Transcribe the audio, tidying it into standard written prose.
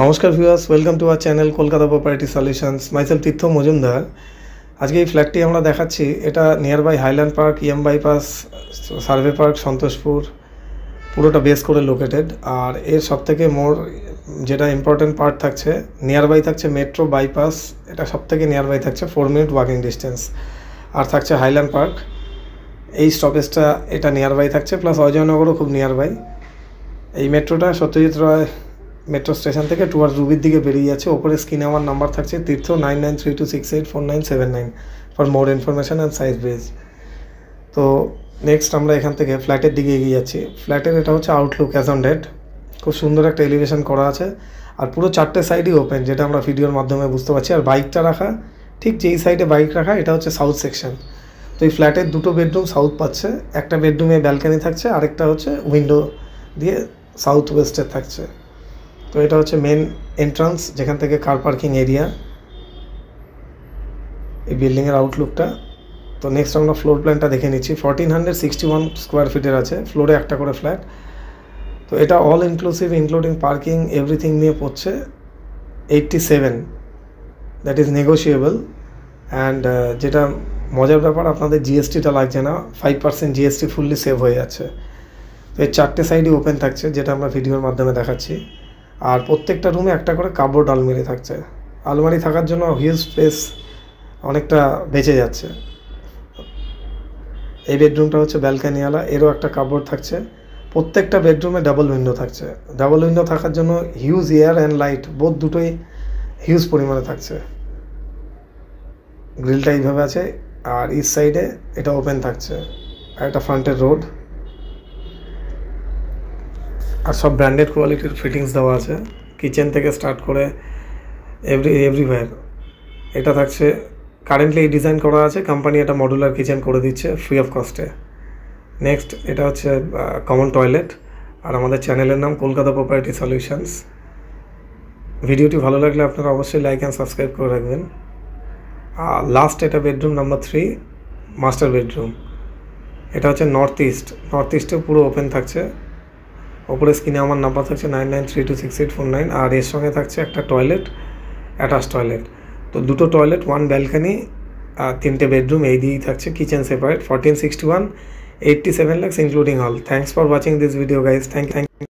নমস্কার viewers, welcome to our channel Kolkata property solutions. Myself Tirtha Majumdar. আজকে এই ফ্ল্যাটটি আমরা দেখাচ্ছি। এটা নিয়ার বাই হাইল্যান্ড পার্ক, ইএম বাইপাস, সার্ভে পার্ক, সন্তোষপুর, পুরোটা বেস করে লোকেটেড। আর এর সবথেকে যেটা ইম্পর্টেন্ট পার্ট থাকছে, নিয়ার বাই থাকছে মেট্রো বাইপাস। এটা সবথেকে নিয়ার বাই থাকছে 4 মিনিট ওয়াকিং ডিস্টেন্স। আর থাকছে হাইল্যান্ড পার্ক, এই স্টপেজটা এটা নিয়ার বাই থাকছে, প্লাস অজয়নগরও খুব নিয়ার বাই। এই মেট্রোটা সত্যজিৎ রায় মেট্রো স্টেশন থেকে টুয়ার্ড রুবির দিকে বেরিয়ে যাচ্ছে। ওপরে স্ক্রিনে আমার নাম্বার থাকছে Tirtha 9932684979 for more information and সাইজ বেজ। তো নেক্সট আমরা এখান থেকে ফ্ল্যাটের দিকে এগিয়ে যাচ্ছি। ফ্ল্যাটের এটা হচ্ছে আউটলুক অ্যাজ অন ডেট। খুব সুন্দর একটা এলিভেশন করা আছে, আর পুরো 4টে সাইডই ওপেন, যেটা আমরা ভিডিওর মাধ্যমে বুঝতে পারছি। আর বাইকটা রাখা ঠিক যেই সাইডে বাইক রাখা, এটা হচ্ছে সাউথ সেকশন। তো এই ফ্ল্যাটের 2টো বেডরুম সাউথ পাচ্ছে। একটা বেডরুমে ব্যালকানি থাকছে, আরেকটা হচ্ছে উইন্ডো দিয়ে সাউথ ওয়েস্টের থাকছে। তো এটা হচ্ছে মেন এন্ট্রান্স, যেখান থেকে কার পার্কিং এরিয়া, এই বিল্ডিংয়ের আউটলুকটা। তো নেক্সট আমরা ফ্লোর প্ল্যানটা দেখে নিচ্ছি। 1461 স্কোয়ার ফিটের আছে, ফ্লোরে একটা করে ফ্ল্যাট। তো এটা all inclusive including parking everything নিয়ে পড়ছে 87, দ্যাট ইজ নেগোশিয়েবল। অ্যান্ড যেটা মজার ব্যাপার, আপনাদের জিএসটিটা লাগছে না, 5% জিএসটি ফুললি সেভ হয়ে যাচ্ছে। তো এই 4টে সাইডই ওপেন থাকছে, যেটা আমরা ভিডিওর মাধ্যমে দেখাচ্ছি। আর প্রত্যেকটা রুমে একটা করে কাপবোর্ড আলমারি থাকছে। আলমারি থাকার জন্য হিউজ স্পেস অনেকটা বেঁচে যাচ্ছে। এই বেডরুমটা হচ্ছে ব্যালকানিওয়ালা, এরও একটা কাপবোর্ড থাকছে। প্রত্যেকটা বেডরুমে ডাবল উইন্ডো থাকছে। ডাবল উইন্ডো থাকার জন্য huge air and light both দুটোই হিউজ পরিমাণে থাকছে। গ্রিলটা এইভাবে আছে, আর ইস্ট সাইডে এটা ওপেন থাকছে, আর একটা ফ্রন্টের রোড। আর সব ব্র্যান্ডেড কোয়ালিটির ফিটিংস দেওয়া আছে, কিচেন থেকে স্টার্ট করে এভরিওয়্যার। এটা থাকছে কারেন্টলি ডিজাইন করা আছে, কোম্পানি এটা মডুলার কিচেন করে দিচ্ছে ফ্রি অফ কস্টে। নেক্সট এটা হচ্ছে কমন টয়লেট। আর আমাদের চ্যানেলের নাম কলকাতা প্রপার্টি সলিউশনস। ভিডিওটি ভালো লাগলে আপনারা অবশ্যই লাইক অ্যান্ড সাবস্ক্রাইব করে রাখবেন। লাস্ট এটা বেডরুম নাম্বার 3, মাস্টার বেডরুম। এটা হচ্ছে নর্থ ইস্টে পুরো ওপেন থাকছে। ওপরে স্ক্রিনে আমার নাম্বার থাকছে 99326849। আর এর সঙ্গে থাকছে একটা টয়লেট, অ্যাটাচ টয়লেট। তো 2টো টয়লেট, 1 ব্যালকানি, আর 3টে বেডরুম এই দিয়েই থাকছে। Kitchen separate. 1461, 87 lakhs ইনক্লুডিং হল। Thanks for watching this video guys. Thank